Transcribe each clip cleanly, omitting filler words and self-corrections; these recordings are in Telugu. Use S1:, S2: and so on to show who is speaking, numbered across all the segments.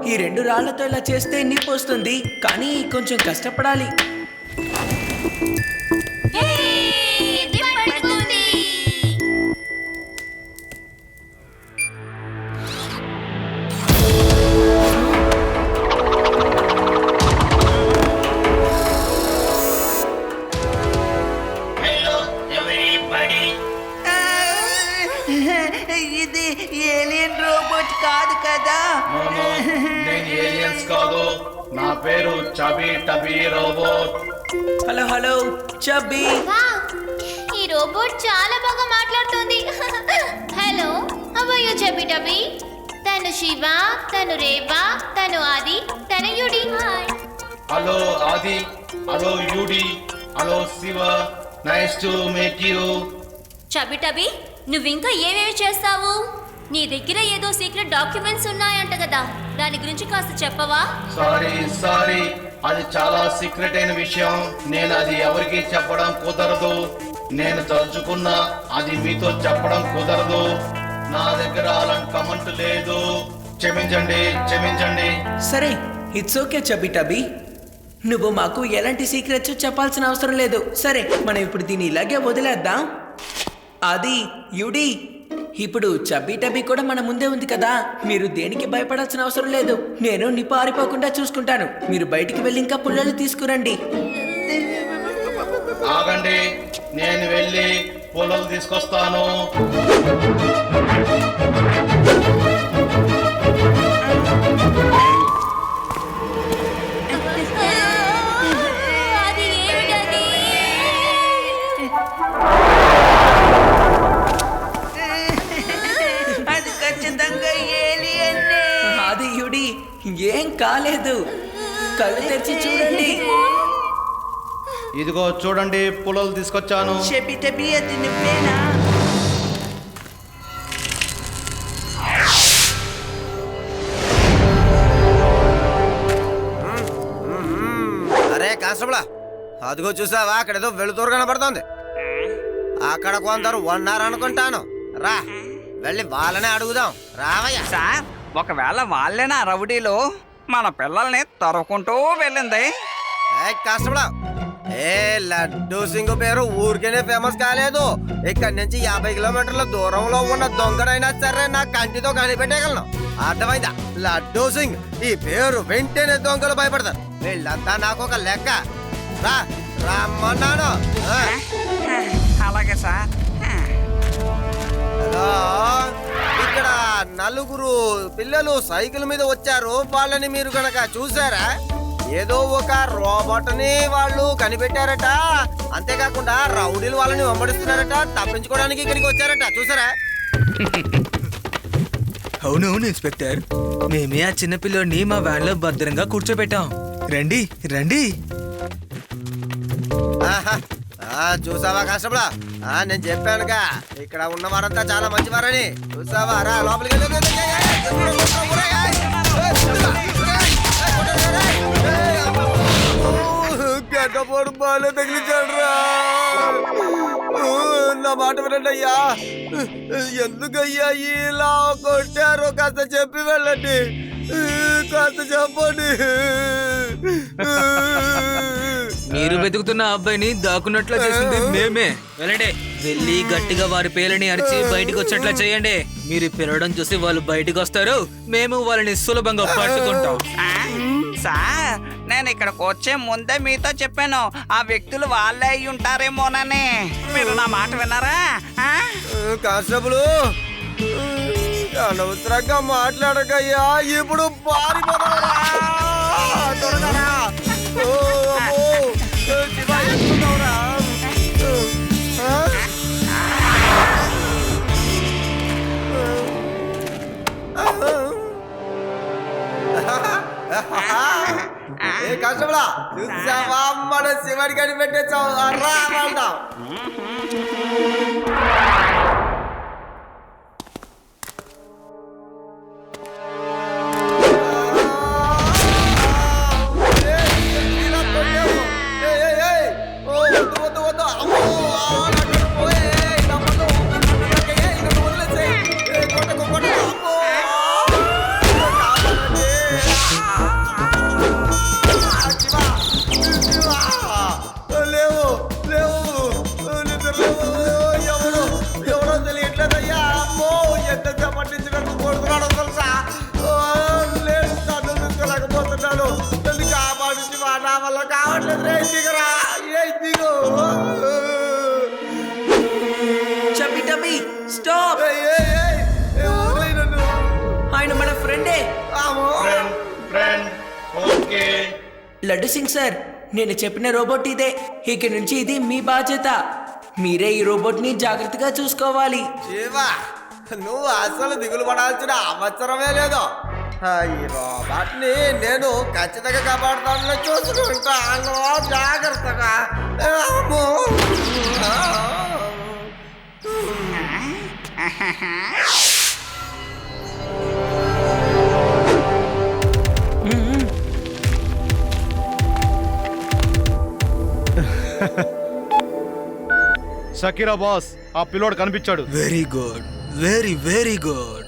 S1: ఈ 2 రాళ్లతో ఇలా చేస్తే నిప్పు వస్తుంది, కానీ కొంచెం కష్టపడాలి.
S2: ఇది ఏలియన్ రోబోట్ కాదు కదా?
S3: నేను ఏలియన్స్ కాదు, నా పేరు Chubby Tubby robot.
S1: Hello hello Chubby.
S4: ఈ రోబోట్ చాలా బాగా మాట్లాడుతుంది. Hello, how are you Chubby Tubby? తను శివ, తను రేవా, తను ఆది, తను Yudi.
S3: Hello Aadi, hello Yudi, hello Shiva, nice to meet you.
S5: Chubby Tubby, నువ్వింకా ఏమేమి చేస్తావు? నీ దగ్గర ఏదో సీక్రెట్ డాక్యుమెంట్స్ ఉన్నాయంట కదా, దాని గురించి కాస్త చెప్పవా?
S3: సారీ, అది చాలా సీక్రెట్ అయిన విషయం. నేను అది ఎవరికి చెప్పడం కుదరదు. నేను తలుచుకున్నా అది మీతో చెప్పడం కుదరదు. నా దగ్గర అలాంటి కమెంట్ లేదు. క్షమించండి.
S1: సరే, ఇట్స్ ఓకే చబ్బీ టబీ. నువ్వు మాకు ఎలాంటి సీక్రెట్స్ చెప్పాల్సిన అవసరం లేదు. సరే, మనం ఇప్పుడు దీన్ని ఇలాగే వదిలేద్దాం. అది యుడి, ఇప్పుడు చబ్బీ టబీ కూడా మన ముందే ఉంది కదా, మీరు దేనికి భయపడాల్సిన అవసరం లేదు. నేను నిప్పు ఆరిపోకుండా చూసుకుంటాను. మీరు బయటికి వెళ్ళి ఇంకా పుల్లలు తీసుకురండి.
S3: ఆగండి, నేను వెళ్ళి పొలాలు తీసుకొస్తాను.
S5: అది ఏమిటది?
S2: అది ఖచ్చితంగా ఏలియన్నే.
S1: అది యుడి, ఏం కాలేదు. కళ్ళు తెరిచి చూడండి.
S3: ఇదిగో చూడండి, పొలాలు తీసుకొచ్చాను.
S2: చబీ టబీ, అది నువ్వేనా?
S6: అరే కానిస్టేబుల్, అదిగో చూసావా, అక్కడ ఏదో వెలుతురు కనబడుతోంది. అక్కడ కొందరు ఉన్నారనుకుంటాను. రా, వెళ్ళి వాళ్ళనే అడుగుదాం. రావయ్యా.
S7: సార్, ఒకవేళ వాళ్ళేనా రౌడీలు మన పిల్లల్ని తరుముకుంటూ వెళ్ళింది?
S6: కానిస్టేబుల్, ఏ లడ్డూ సింగ్ పేరు ఊరికేనే ఫేమస్ కాలేదు. ఇక్కడి నుంచి 50 కిలోమీటర్ల దూరంలో ఉన్న దొంగనైనా సరే నా కంటితో కనిపెట్టగలను. అర్థమైందా? లడ్డూ సింగ్ ఈ పేరు వింటేనే దొంగలు భయపడతారు. వీళ్ళంతా నాకు ఒక లెక్క. రా, రమ్మన్నాను.
S7: అలాగే సార్.
S6: హలో, ఇక్కడ నలుగురు పిల్లలు సైకిల్ మీద వచ్చారు. వాళ్ళని మీరు గనక చూసారా? ఏదో ఒక రోబోట్ ని వాళ్ళు కనిపెట్టారట. అంతేకాకుండా రౌడీలు వాళ్ళని వెంబడిస్తున్నారట. తప్పించుకోవడానికి ఇక్కడికి వచ్చారట. చూసారా?
S8: అవునవును ఇన్స్పెక్టర్, మేమే ఆ చిన్నపిల్లోని మా వ్యాన్ లో భద్రంగా కూర్చోబెట్టాం. రండి రండి.
S6: ఆహా, చూసావా కానిస్టేబుల్, నేను చెప్పానుగా ఇక్కడ ఉన్న వారంతా చాలా మంచివారని. చూసావా? రా లోపలికి గడ్డపోడు బాగా తగిలించాడు రా. నా మాట వినండి అయ్యా. ఎందుకయ్యా ఇలా కొట్టారో కాస్త చెప్పి వెళ్ళండి. కాస్త చెప్పండి.
S8: మీరు వెతుకుతున్న అబ్బాయిని దాక్కున్నట్లా చేసింది మేమే. వెళ్ళండి, వెళ్ళి గట్టిగా వారి పేర్లని అరిచి బయటికి వచ్చేట్లా చేయండి. మీరు పిలవడం చూసి వాళ్ళు బయటికి వస్తారు, మేము వాళ్ళని సులభంగా పట్టుకుంటాం.
S7: సార్, నేను ఇక్కడికి వచ్చే ముందే మీతో చెప్పాను, ఆ వ్యక్తులు వాళ్ళే అయి ఉంటారేమోనని. మీరు నా మాట విన్నారా?
S6: కానిస్టేబుల్, అనవసరంగా మాట్లాడకయ్యా. ఇప్పుడు పారిపోతారా? ఏ కానిస్టేబుల్, చూసావా మన శివుడి కనిపెట్టేసావు. రా వెళ్దాం.
S1: స్టాప్.
S6: ఏయ్, ఏయ్, ఏయ్, ఏయ్, వదిలేయ్ నన్ను.
S1: ఆయన మన ఫ్రెండే.
S6: అమ్మో.
S3: Friend okay.
S1: Laddu Singh sir, నేను చెప్పిన రోబోట్ ఇదే. ఇక నుంచి ఇది మీ బాధ్యత. మీరే ఈ రోబోట్ ని జాగ్రత్తగా చూసుకోవాలి.
S6: శివా, నువ్వు అసలు దిగులు పడాల్సిన అవసరమే లేదు. ఈ రోబోట్ ని నేను ఖచ్చితంగా కాపాడుతాను, చూసుకుంటాను జాగ్రత్తగా. అమ్మో.
S3: షకీరా బాస్, ఆ పిల్లోడు కనిపించాడు.
S8: Very good, very very good.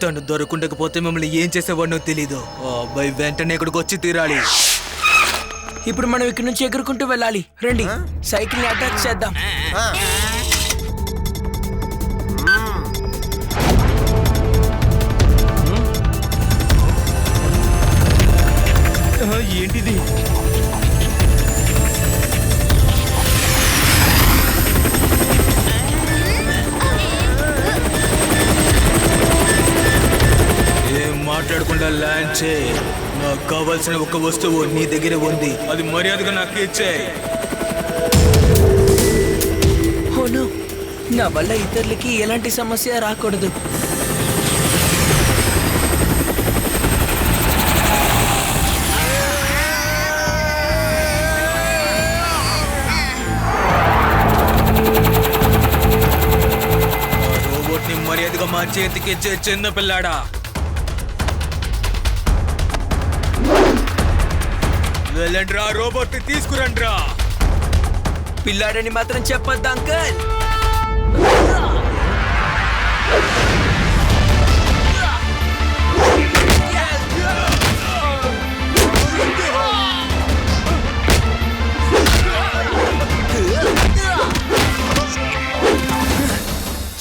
S8: తను దొరకుండకపోతే మిమ్మల్ని ఏం చేసేవాడినో తెలీదు. ఆ అబ్బాయి వెంటనే ఇక్కడికి వచ్చి తీరాలి.
S1: ఇప్పుడు మనం ఇక్కడ నుంచి ఎగురుకుంటూ వెళ్ళాలి. రండి, సైకిల్ ని అటాక్ చేద్దాం.
S6: ఆ.
S3: ఏంటిది?
S8: ఏం మాట్లాడకుండా ల్యాండ్ చేయి. నాకు కావాల్సిన ఒక వస్తువు నీ దగ్గర ఉంది, అది మర్యాదగా నాకు ఇచ్చేయి.
S1: ఓను, నా వల్ల ఇతరులకి ఎలాంటి సమస్య రాకూడదు.
S8: రోబోట్ ని మర్యాదగా మా చేతికి ఇచ్చే చిన్న పిల్లాడా. వెళ్ళండి రా, రోబోట్ ని తీసుకురండి రా.
S1: పిల్లాడని మాత్రం చెప్పొద్దు అంకల్.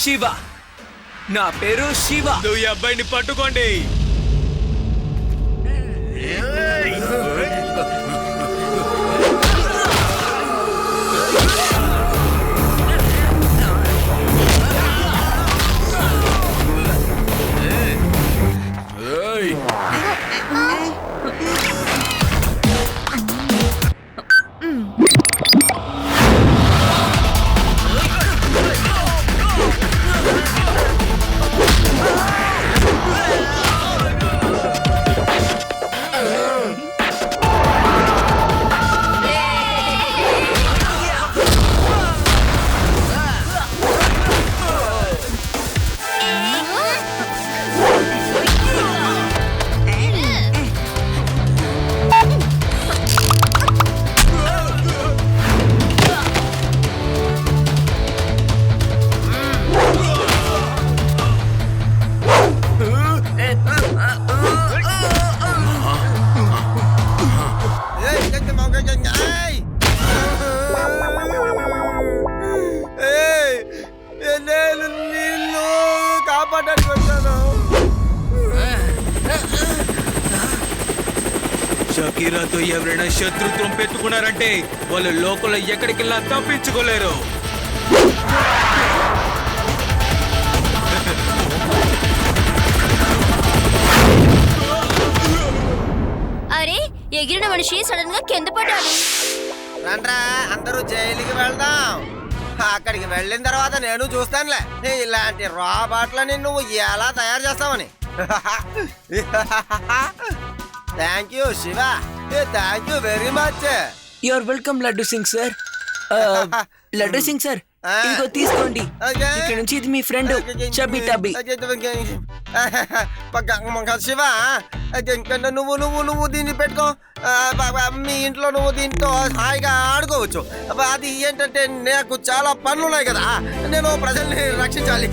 S1: శివ, నా పేరు శివ.
S8: నువ్వు ఈ అబ్బాయిని పట్టుకోండి.
S6: నేను నిన్ను కాపాడడానికి వచ్చాను.
S8: షకీరాతో ఎవరైనా శత్రుత్వం పెట్టుకున్నారంటే వాళ్ళు లోకల్ ఎక్కడికెళ్ళా తప్పించుకోలేరు.
S5: అరే, ఎగిరిన మనిషి సడన్ గా కింద పడ్డాడు.
S6: రండ్రా, అందరూ జైలుకి వెళ్దాం. అక్కడికి వెళ్ళిన తర్వాత నేను చూస్తానులే ఇలాంటి రాబాట్లని నువ్వు ఎలా తయారు చేస్తావని. Thank you Shiva, thank you very much.
S1: Your welcome laddu Singh sir. Laddu Singh sir, ఇదిగో తీసుకోండి. ఇక్కడ నుంచి ఇది మీ ఫ్రెండ్ చబి టబి.
S6: శివ, నువ్వు నువ్వు నువ్వు దీన్ని పెట్టుకో. మీ ఇంట్లో నువ్వు దీంతో హాయిగా ఆడుకోవచ్చు. అది ఏంటంటే నాకు చాలా పనులు ఉన్నాయి కదా, నేను ప్రజల్ని రక్షించాలి.